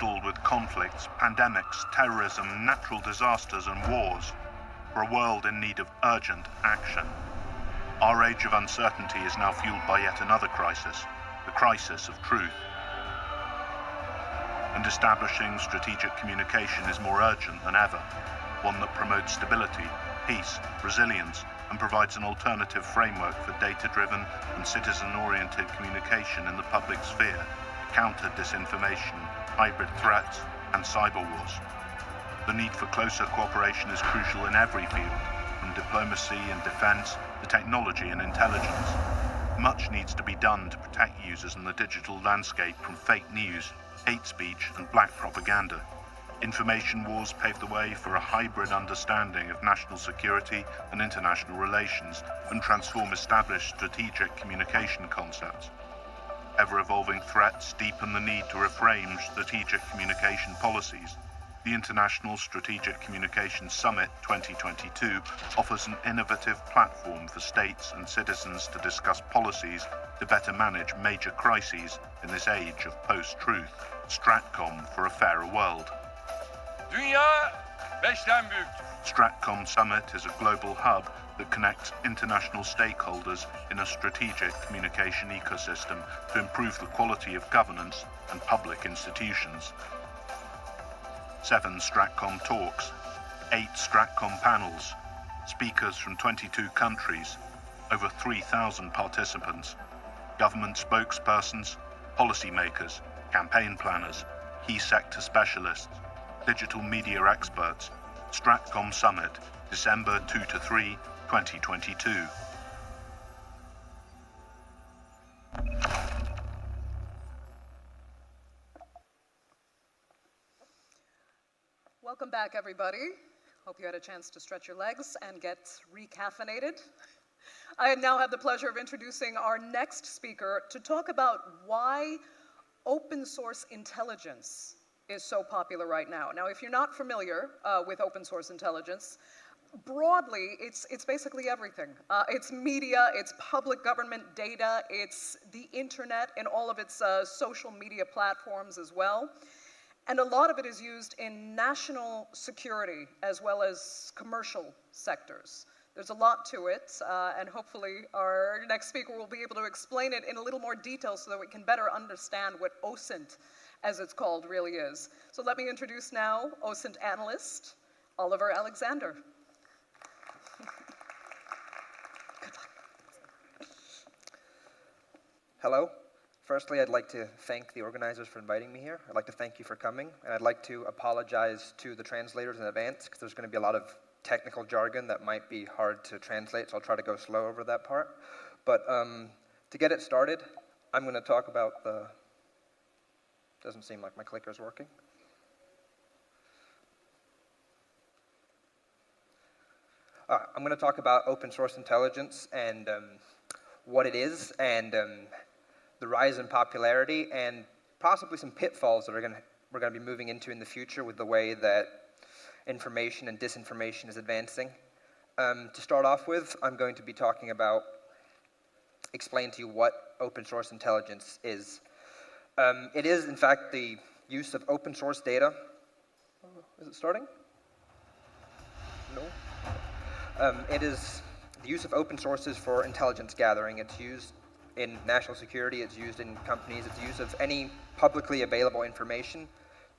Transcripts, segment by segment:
riddled with conflicts, pandemics, terrorism, natural disasters, and wars, for a world in need of urgent action. Our age of uncertainty is now fueled by yet another crisis, the crisis of truth. And establishing strategic communication is more urgent than ever, one that promotes stability, peace, resilience, and provides an alternative framework for data-driven and citizen-oriented communication in the public sphere to counter disinformation, hybrid threats, and cyber wars. The need for closer cooperation is crucial in every field, from diplomacy and defense to technology and intelligence. Much needs to be done to protect users in the digital landscape from fake news, hate speech, and black propaganda. Information wars pave the way for a hybrid understanding of national security and international relations and transform established strategic communication concepts. Ever-evolving threats deepen the need to reframe strategic communication policies. The International Strategic Communications Summit 2022 offers an innovative platform for states and citizens to discuss policies to better manage major crises in this age of post-truth. Stratcom for a fairer world. Dünya beşten büyüktür. Stratcom Summit is a global hub that connects international stakeholders in a strategic communication ecosystem to improve the quality of governance and public institutions. 7 Stratcom talks, 8 Stratcom panels, speakers from 22 countries, over 3,000 participants, government spokespersons, policymakers, campaign planners, key sector specialists, digital media experts. Stratcom Summit, December 2-3, 2022. Welcome back, everybody. Hope you had a chance to stretch your legs and get recaffeinated. I now have the pleasure of introducing our next speaker to talk about why open source intelligence is so popular right now. Now, if you're not familiar with open source intelligence, broadly, it's basically everything. It's media, it's public government data, it's the internet and all of its social media platforms as well. And a lot of it is used in national security as well as commercial sectors. There's a lot to it, and hopefully our next speaker will be able to explain it in a little more detail so that we can better understand what OSINT, as it's called, really is. So let me introduce now OSINT analyst, Oliver Alexander. Hello. Firstly, I'd like to thank the organizers for inviting me here. I'd like to thank you for coming, and I'd like to apologize to the translators in advance because there's going to be a lot of technical jargon that might be hard to translate, so I'll try to go slow over that part. But to get it started, I'm going to talk about the... Doesn't seem like my clicker's working. I'm going to talk about open source intelligence and what it is, and the rise in popularity, and possibly some pitfalls that we're going to be moving into in the future with the way that information and disinformation is advancing. To start off with, I'm going to be talking about, explain to you what open source intelligence is. It is, in fact, the use of open source data. Is it starting? No? It is the use of open sources for intelligence gathering. It's used in national security, it's used in companies, it's use of any publicly available information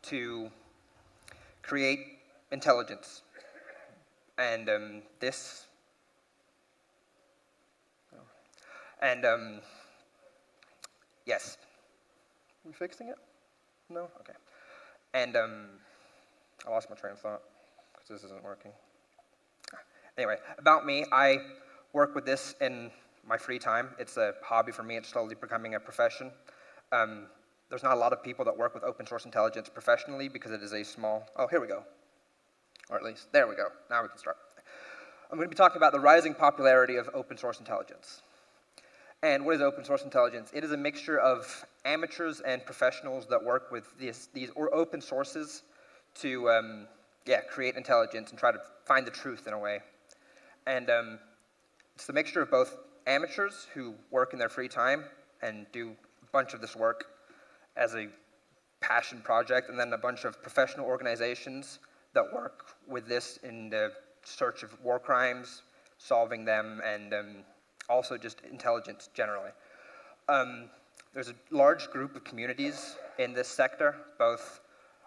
to create intelligence. And yes. Are we fixing it? No? Okay. And I lost my train of thought because this isn't working. Anyway, about me, I work with this in my free time. It's a hobby for me. It's slowly becoming a profession. There's not a lot of people that work with open source intelligence professionally because it is a small... Oh, here we go. Or at least, there we go. Now we can start. I'm going to be talking about the rising popularity of open source intelligence. And what is open source intelligence? It is a mixture of amateurs and professionals that work with these open sources to create intelligence and try to find the truth in a way. And it's the mixture of both amateurs who work in their free time and do a bunch of this work as a passion project, and then a bunch of professional organizations that work with this in the search of war crimes, solving them, and also just intelligence generally. There's a large group of communities in this sector, both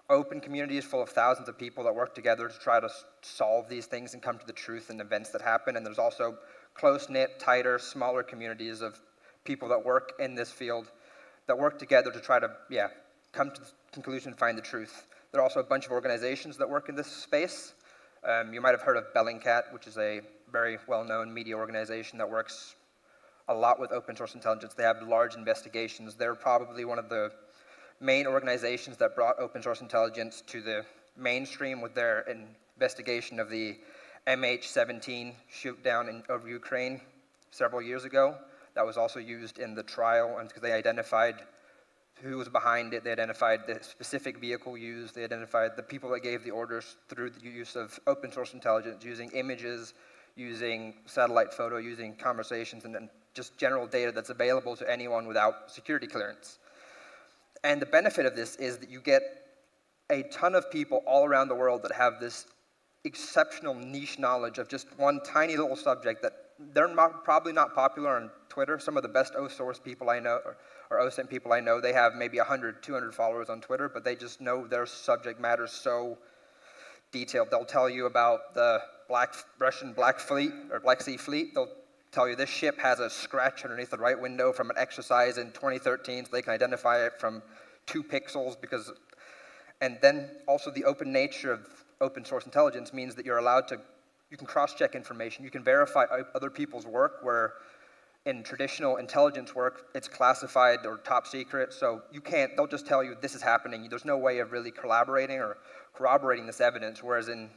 open communities full of thousands of people that work together to try to solve these things and come to the truth in events that happen, and there's also close-knit, tighter, smaller communities of people that work in this field that work together to try to, come to the conclusion and find the truth. There are also a bunch of organizations that work in this space. You might have heard of Bellingcat, which is a very well-known media organization that works a lot with open source intelligence. They have large investigations. They're probably one of the main organizations that brought open source intelligence to the mainstream with their investigation of the MH17 shoot down over Ukraine several years ago. That was also used in the trial, and because they identified who was behind it, they identified the specific vehicle used, they identified the people that gave the orders through the use of open source intelligence, using images, using satellite photo, using conversations, and then just general data that's available to anyone without security clearance. And the benefit of this is that you get a ton of people all around the world that have this exceptional niche knowledge of just one tiny little subject that they're probably not popular on Twitter. Some of the best OSource people I know, or OSINT people I know, they have maybe 100, 200 followers on Twitter, but they just know their subject matter so detailed. They'll tell you about the Russian Black Sea Fleet. They'll tell you this ship has a scratch underneath the right window from an exercise in 2013, so they can identify it from 2 pixels because, and then also the open nature of open source intelligence means that you're allowed to, you can cross-check information, you can verify other people's work, where in traditional intelligence work, it's classified or top secret, so you can't, they'll just tell you this is happening. There's no way of really collaborating or corroborating this evidence, whereas in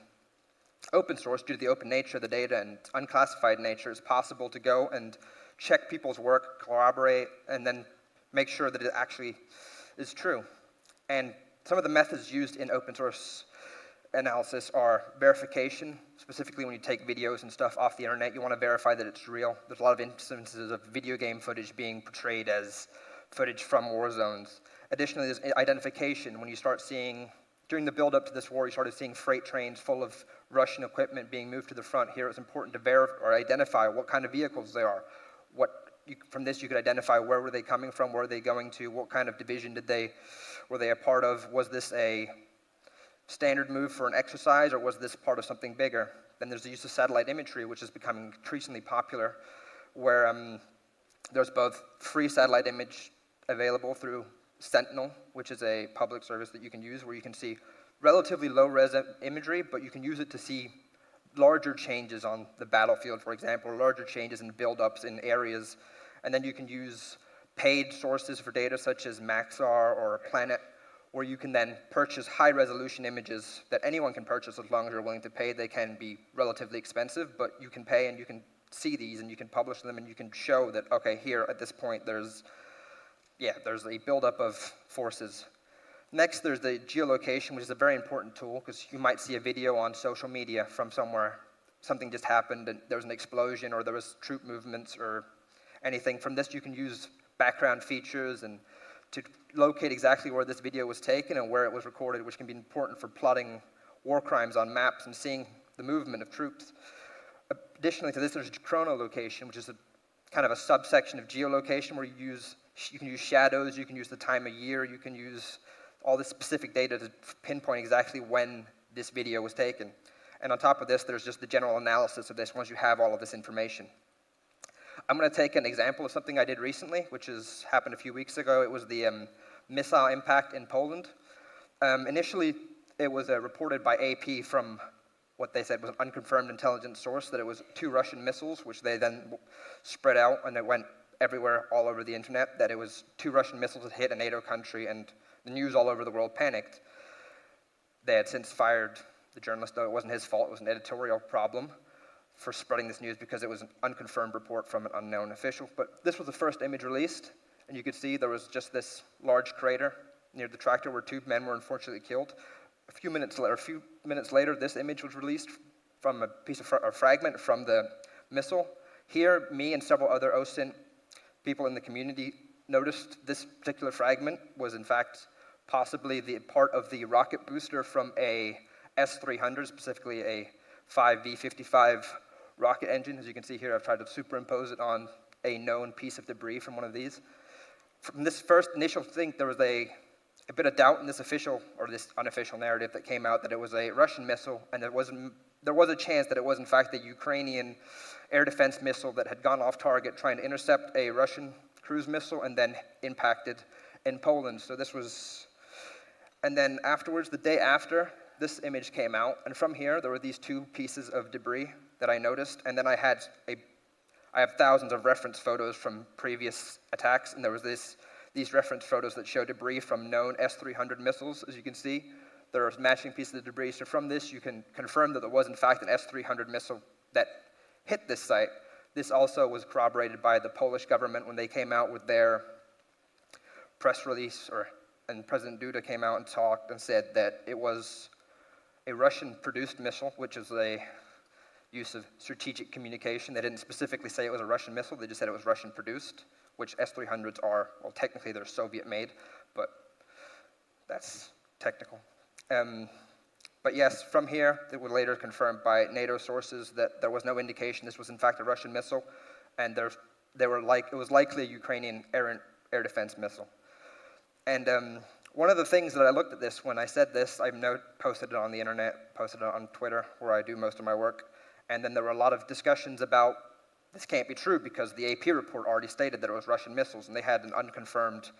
open source, due to the open nature of the data and unclassified nature, it's possible to go and check people's work, corroborate, and then make sure that it actually is true. And some of the methods used in open source analysis are verification. Specifically, when you take videos and stuff off the internet, you want to verify that it's real. There's a lot of instances of video game footage being portrayed as footage from war zones. Additionally, there's identification. When you start seeing, during the build-up to this war, you started seeing freight trains full of Russian equipment being moved to the front. Here, it's important to verify or identify what kind of vehicles they are. From this, you could identify where were they coming from, where are they going to, what kind of division were they a part of? Was this a standard move for an exercise, or was this part of something bigger? Then there's the use of satellite imagery, which is becoming increasingly popular, where there's both free satellite image available through Sentinel, which is a public service that you can use, where you can see relatively low-res imagery, but you can use it to see larger changes on the battlefield, for example, or larger changes in build-ups in areas. And then you can use paid sources for data, such as Maxar or Planet, where you can then purchase high-resolution images that anyone can purchase as long as you're willing to pay. They can be relatively expensive, but you can pay and you can see these and you can publish them and you can show that, okay, here at this point there's a buildup of forces. Next, there's the geolocation, which is a very important tool because you might see a video on social media from somewhere. Something just happened and there was an explosion or there was troop movements or anything. From this, you can use background features and to locate exactly where this video was taken and where it was recorded, which can be important for plotting war crimes on maps and seeing the movement of troops. Additionally to this, there's chronolocation, which is a kind of a subsection of geolocation where you can use shadows, you can use the time of year, you can use all this specific data to pinpoint exactly when this video was taken. And on top of this, there's just the general analysis of this once you have all of this information. I'm going to take an example of something I did recently, which has happened a few weeks ago. It was the missile impact in Poland. Initially, it was reported by AP from what they said was an unconfirmed intelligence source, that it was 2 Russian missiles, which they then spread out, and it went everywhere, all over the internet, that it was 2 Russian missiles that hit a NATO country, and the news all over the world panicked. They had since fired the journalist, though it wasn't his fault, it was an editorial problem for spreading this news because it was an unconfirmed report from an unknown official. But this was the first image released, and you could see there was just this large crater near the tractor where 2 men were unfortunately killed. A few minutes later, this image was released from a fragment from the missile. Here, me and several other OSINT people in the community noticed this particular fragment was in fact possibly the part of the rocket booster from a S-300, specifically a 5V55 rocket engine. As you can see here, I've tried to superimpose it on a known piece of debris from one of these. From this first initial thing, there was a bit of doubt in this official or this unofficial narrative that came out that it was a Russian missile, and there was a chance that it was in fact a Ukrainian air defense missile that had gone off target trying to intercept a Russian cruise missile and then impacted in Poland. So this was, and then afterwards, the day after, this image came out, and from here there were these two pieces of debris that I noticed, and then I have thousands of reference photos from previous attacks, and there was these reference photos that show debris from known S-300 missiles. As you can see, there are matching pieces of debris. So from this, you can confirm that there was in fact an S-300 missile that hit this site. This also was corroborated by the Polish government when they came out with their press release, and President Duda came out and talked and said that it was a Russian-produced missile, which is a use of strategic communication. They didn't specifically say it was a Russian missile, they just said it was Russian-produced, which S-300s are, well, technically they're Soviet-made, but that's technical. But yes, from here, it was later confirmed by NATO sources that there was no indication this was in fact a Russian missile, and it was likely a Ukrainian air defense missile. And one of the things that I looked at this, when I said this, I've posted it on the internet, posted it on Twitter, where I do most of my work, and then there were a lot of discussions about this can't be true because the AP report already stated that it was Russian missiles, and they had an unconfirmed,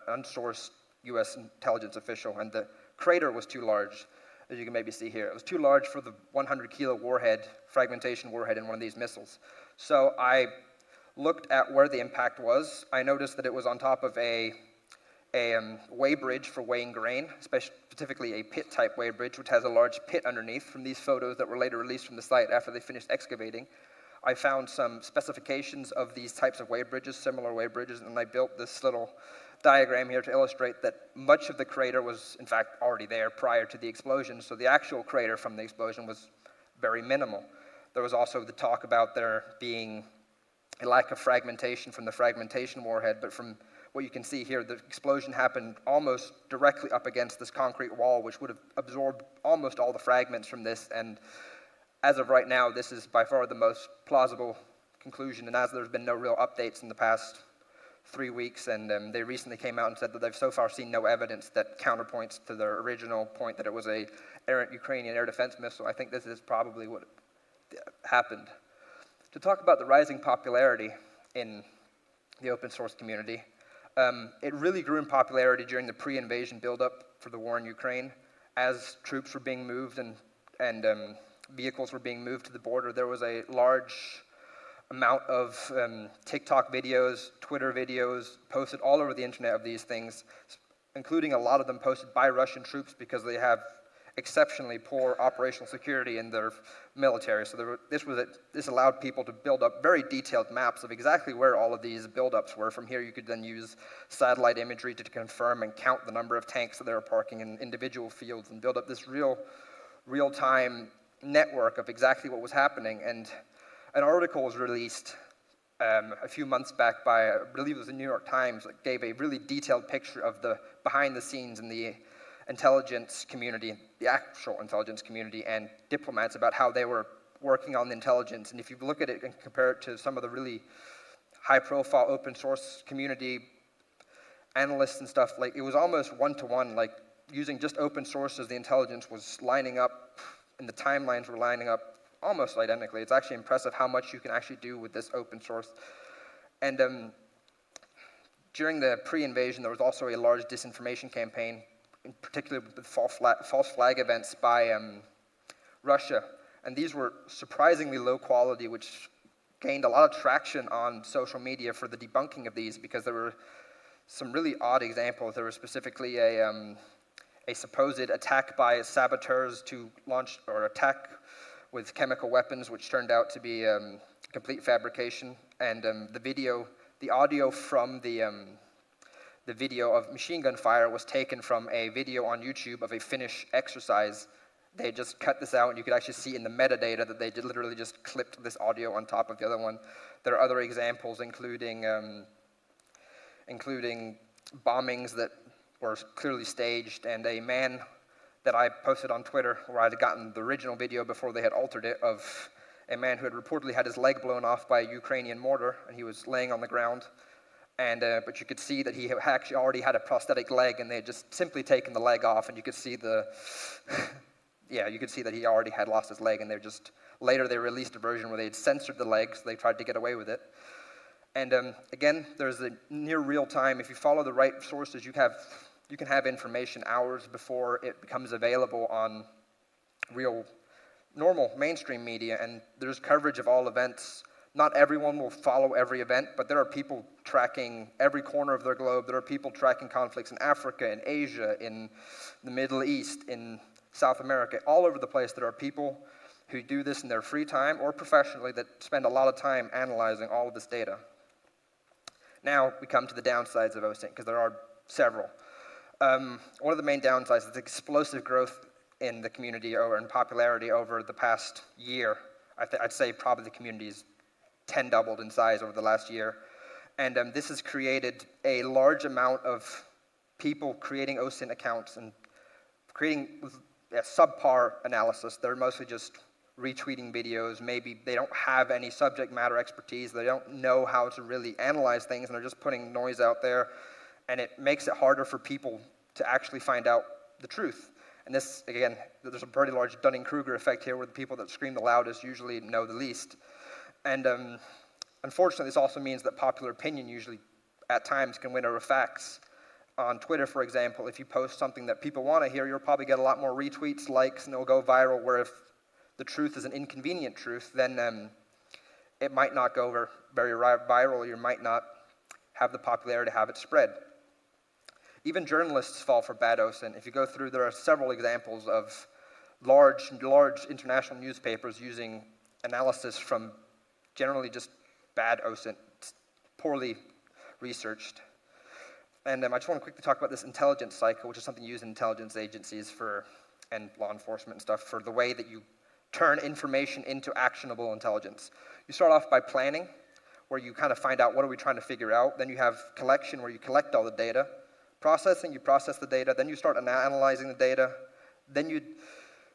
unsourced US intelligence official, and the crater was too large, as you can maybe see here. It was too large for the 100-kilo warhead, fragmentation warhead in one of these missiles. So I looked at where the impact was. I noticed that it was on top of a weigh bridge for weighing grain, specifically a pit-type weigh bridge, which has a large pit underneath. From these photos that were later released from the site after they finished excavating, I found some specifications of these types of weigh bridges, similar weigh bridges, and I built this little diagram here to illustrate that much of the crater was, in fact, already there prior to the explosion, so the actual crater from the explosion was very minimal. There was also the talk about there being a lack of fragmentation from the fragmentation warhead, but from what you can see here, the explosion happened almost directly up against this concrete wall, which would have absorbed almost all the fragments from this, and as of right now, this is by far the most plausible conclusion, and as there's been no real updates in the past 3 weeks, and they recently came out and said that they've so far seen no evidence that counterpoints to their original point that it was a errant Ukrainian air defense missile. I think this is probably what happened. To talk about the rising popularity in the open source community, it really grew in popularity during the pre-invasion buildup for the war in Ukraine. As troops were being moved and vehicles were being moved to the border, there was a large amount of TikTok videos, Twitter videos posted all over the internet of these things, including a lot of them posted by Russian troops because they have exceptionally poor operational security in their military. So this allowed people to build up very detailed maps of exactly where all of these buildups were. From here, you could then use satellite imagery to confirm and count the number of tanks that they were parking in individual fields and build up this real-time network of exactly what was happening. And an article was released a few months back by, I believe it was the New York Times, that gave a really detailed picture of the behind the scenes in the intelligence community, the actual intelligence community, and diplomats about how they were working on the intelligence. And if you look at it and compare it to some of the really high-profile open source community analysts and stuff, like it was almost one-to-one, like using just open source as the intelligence was lining up, and the timelines were lining up almost identically. It's actually impressive how much you can actually do with this open source. And during the pre-invasion, there was also a large disinformation campaign, in particular with false flag events by Russia. And these were surprisingly low quality, which gained a lot of traction on social media for the debunking of these, because there were some really odd examples. There was specifically a supposed attack by saboteurs to launch or attack with chemical weapons, which turned out to be complete fabrication. And the audio from the video of machine gun fire was taken from a video on YouTube of a Finnish exercise. They just cut this out, and you could actually see in the metadata that they literally just clipped this audio on top of the other one. There are other examples, including bombings that were clearly staged, and a man that I posted on Twitter, where I'd gotten the original video before they had altered it, of a man who had reportedly had his leg blown off by a Ukrainian mortar, and he was laying on the ground. And but you could see that he actually already had a prosthetic leg, and they had just simply taken the leg off, and you could see the, yeah, you could see that he already had lost his leg, and later they released a version where they had censored the leg, so they tried to get away with it. And again, there's a near real time, if you follow the right sources, you can have information hours before it becomes available on real, normal mainstream media, and there's coverage of all events. Not everyone will follow every event, but there are people tracking every corner of their globe. There are people tracking conflicts in Africa, in Asia, in the Middle East, in South America, all over the place. There are people who do this in their free time or professionally that spend a lot of time analyzing all of this data. Now we come to the downsides of OSINT, because there are several. One of the main downsides is the explosive growth in the community and popularity over the past year. I'd say probably the community's 10 doubled in size over the last year. And this has created a large amount of people creating OSINT accounts and creating subpar analysis. They're mostly just retweeting videos. Maybe they don't have any subject matter expertise. They don't know how to really analyze things, and they're just putting noise out there. And it makes it harder for people to actually find out the truth. And this, again, there's a pretty large Dunning-Kruger effect here, where the people that scream the loudest usually know the least. And unfortunately, this also means that popular opinion usually, at times, can win over facts. On Twitter, for example, if you post something that people want to hear, you'll probably get a lot more retweets, likes, and it'll go viral, where if the truth is an inconvenient truth, then it might not go very viral, or you might not have the popularity to have it spread. Even journalists fall for bad OSINT. If you go through, there are several examples of large international newspapers using analysis from generally just bad OSINT, poorly researched. And I just want to quickly talk about this intelligence cycle, which is something used in intelligence agencies and law enforcement and stuff, for the way that you turn information into actionable intelligence. You start off by planning, where you kind of find out what are we trying to figure out. Then you have collection, where you collect all the data. Processing, you process the data. Then you start analyzing the data. Then you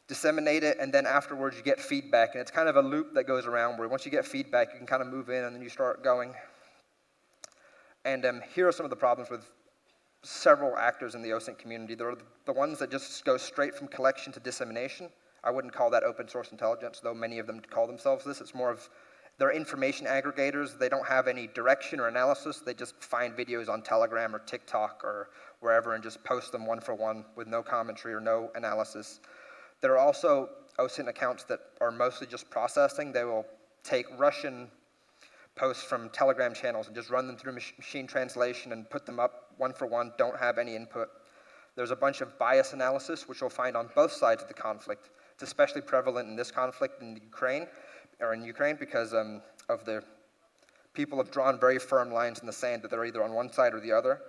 disseminate it, and then afterwards you get feedback. And it's kind of a loop that goes around, where once you get feedback, you can kind of move in, and then you start going. And here are some of the problems with several actors in the OSINT community. There are the ones that just go straight from collection to dissemination. I wouldn't call that open source intelligence, though many of them call themselves this. It's more of, they're information aggregators. They don't have any direction or analysis. They just find videos on Telegram or TikTok or wherever and just post them one for one with no commentary or no analysis. There are also OSINT accounts that are mostly just processing. They will take Russian posts from Telegram channels and just run them through machine translation and put them up one for one, don't have any input. There's a bunch of bias analysis, which you'll find on both sides of the conflict. It's especially prevalent in this conflict in Ukraine, because of the people have drawn very firm lines in the sand that they're either on one side or the other.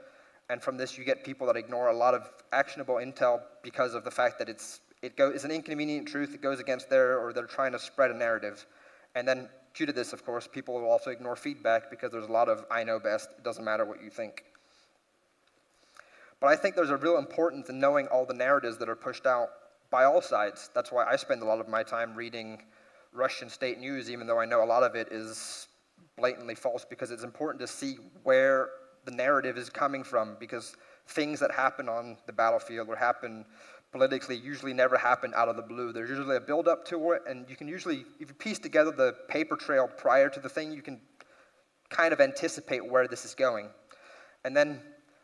And from this, you get people that ignore a lot of actionable intel because of the fact that it's an inconvenient truth. It goes against or they're trying to spread a narrative. And then due to this, of course, people will also ignore feedback because there's a lot of I know best. It doesn't matter what you think. But I think there's a real importance in knowing all the narratives that are pushed out by all sides. That's why I spend a lot of my time reading Russian state news, even though I know a lot of it is blatantly false, because it's important to see where the narrative is coming from, because things that happen on the battlefield or happen politically usually never happen out of the blue. There's usually a build-up to it, and you can usually, if you piece together the paper trail prior to the thing, you can kind of anticipate where this is going. And then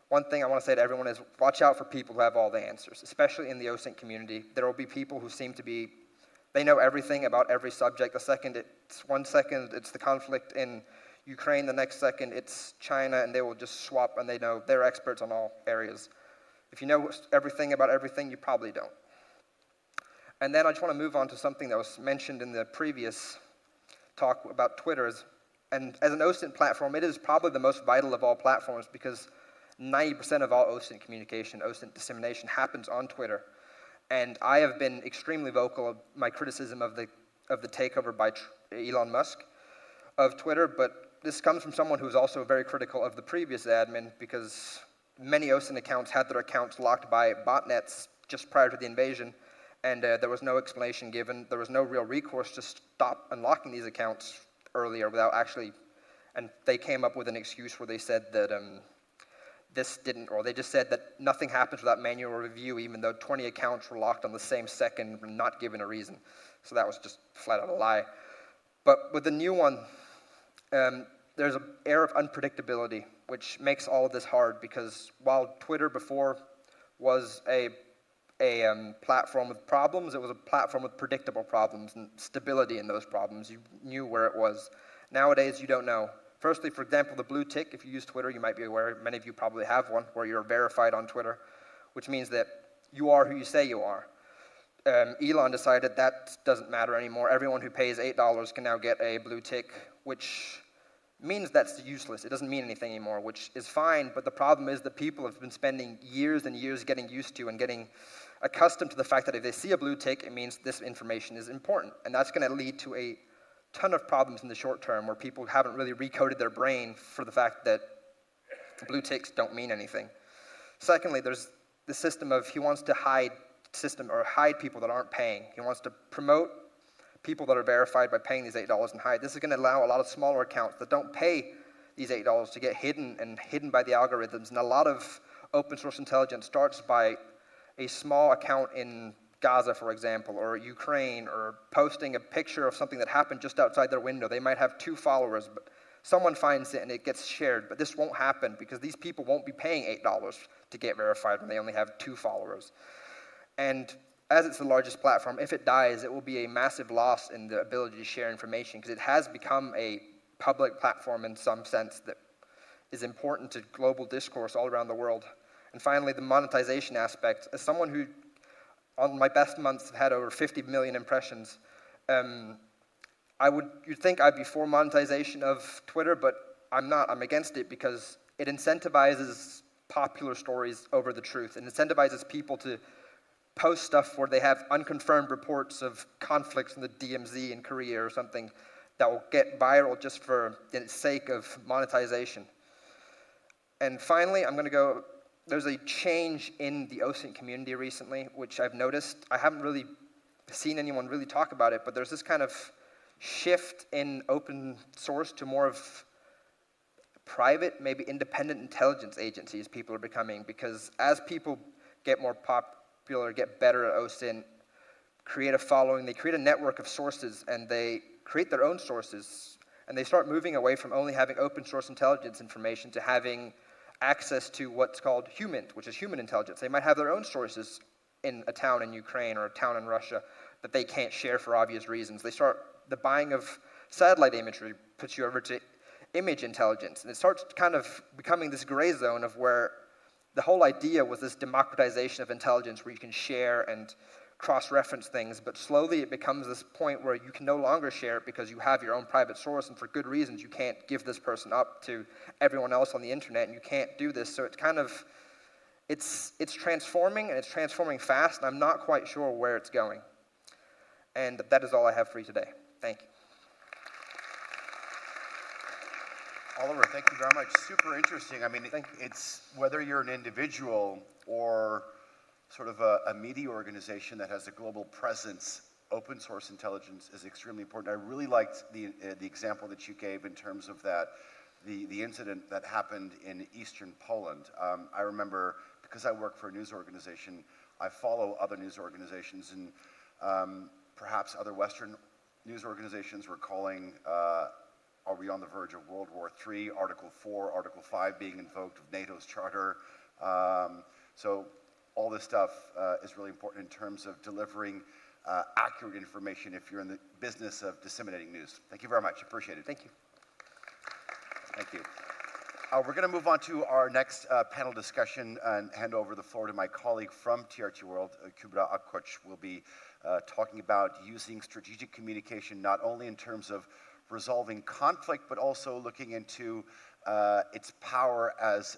one thing I want to say to everyone is watch out for people who have all the answers, especially in the OSINT community. There will be people who seem to be, they know everything about every subject. One second it's the conflict in Ukraine, the next second it's China, and they will just swap, and they're experts on all areas. If you know everything about everything, you probably don't. And then I just want to move on to something that was mentioned in the previous talk about Twitter. And as an OSINT platform, it is probably the most vital of all platforms, because 90% of all OSINT communication, OSINT dissemination happens on Twitter. And I have been extremely vocal of my criticism of the takeover by Elon Musk of Twitter, but this comes from someone who's also very critical of the previous admin, because many OSINT accounts had their accounts locked by botnets just prior to the invasion, and there was no explanation given. There was no real recourse to stop unlocking these accounts earlier without actually, and they came up with an excuse where they said that this didn't, or they just said that nothing happens without manual review, even though 20 accounts were locked on the same second and not given a reason. So that was just flat out a lie. But with the new one, there's an air of unpredictability, which makes all of this hard, because while Twitter before was a platform with problems, it was a platform with predictable problems and stability in those problems. You knew where it was. Nowadays, you don't know. Firstly, for example, the blue tick, if you use Twitter, you might be aware, many of you probably have one, where you're verified on Twitter, which means that you are who you say you are. Elon decided that doesn't matter anymore. Everyone who pays $8 can now get a blue tick, which means that's useless. It doesn't mean anything anymore, which is fine, but the problem is that people have been spending years and years getting used to and getting accustomed to the fact that if they see a blue tick, it means this information is important, and that's going to lead to a ton of problems in the short term where people haven't really recoded their brain for the fact that blue ticks don't mean anything. Secondly, there's the system of he wants to hide people that aren't paying. He wants to promote people that are verified by paying these $8 and hide. This is going to allow a lot of smaller accounts that don't pay these $8 to get hidden by the algorithms. And a lot of open source intelligence starts by a small account in Gaza, for example, or Ukraine, or posting a picture of something that happened just outside their window. They might have 2 followers, but someone finds it and it gets shared. But this won't happen because these people won't be paying $8 to get verified when they only have 2 followers. And as it's the largest platform, if it dies, it will be a massive loss in the ability to share information, because it has become a public platform in some sense that is important to global discourse all around the world. And finally, the monetization aspect. As someone who, on my best months, had over 50 million impressions, you'd think I'd be for monetization of Twitter, but I'm not. I'm against it because it incentivizes popular stories over the truth. It incentivizes people to post stuff where they have unconfirmed reports of conflicts in the DMZ in Korea or something that will get viral just for the sake of monetization. And finally, there's a change in the OSINT community recently, which I've noticed. I haven't really seen anyone really talk about it, but there's this kind of shift in open source to more of private, maybe independent intelligence agencies people are becoming, because as people get more popular, get better at OSINT, create a following, they create a network of sources, and they create their own sources, and they start moving away from only having open source intelligence information to having access to what's called HUMINT, which is human intelligence. They might have their own sources in a town in Ukraine or a town in Russia that they can't share for obvious reasons. The buying of satellite imagery puts you over to image intelligence, and it starts kind of becoming this gray zone of where the whole idea was this democratization of intelligence where you can share and cross-reference things, but slowly it becomes this point where you can no longer share it because you have your own private source, and for good reasons you can't give this person up to everyone else on the internet, and you can't do this. So it's transforming, and it's transforming fast, and I'm not quite sure where it's going. And that is all I have for you today. Thank you. Oliver, thank you very much. Super interesting. I mean, it's whether you're an individual or sort of a media organization that has a global presence, open source intelligence is extremely important. I really liked the example that you gave in terms of the incident that happened in eastern Poland. I remember, because I work for a news organization, I follow other news organizations, and perhaps other Western news organizations were calling, are we on the verge of World War III, Article 4, Article 5 being invoked of NATO's charter. So all this stuff is really important in terms of delivering accurate information if you're in the business of disseminating news. Thank you very much. Appreciate it. Thank you. Thank you. We're going to move on to our next panel discussion and hand over the floor to my colleague from TRT World, Kubra Akkoç, will be talking about using strategic communication not only in terms of resolving conflict, but also looking into its power as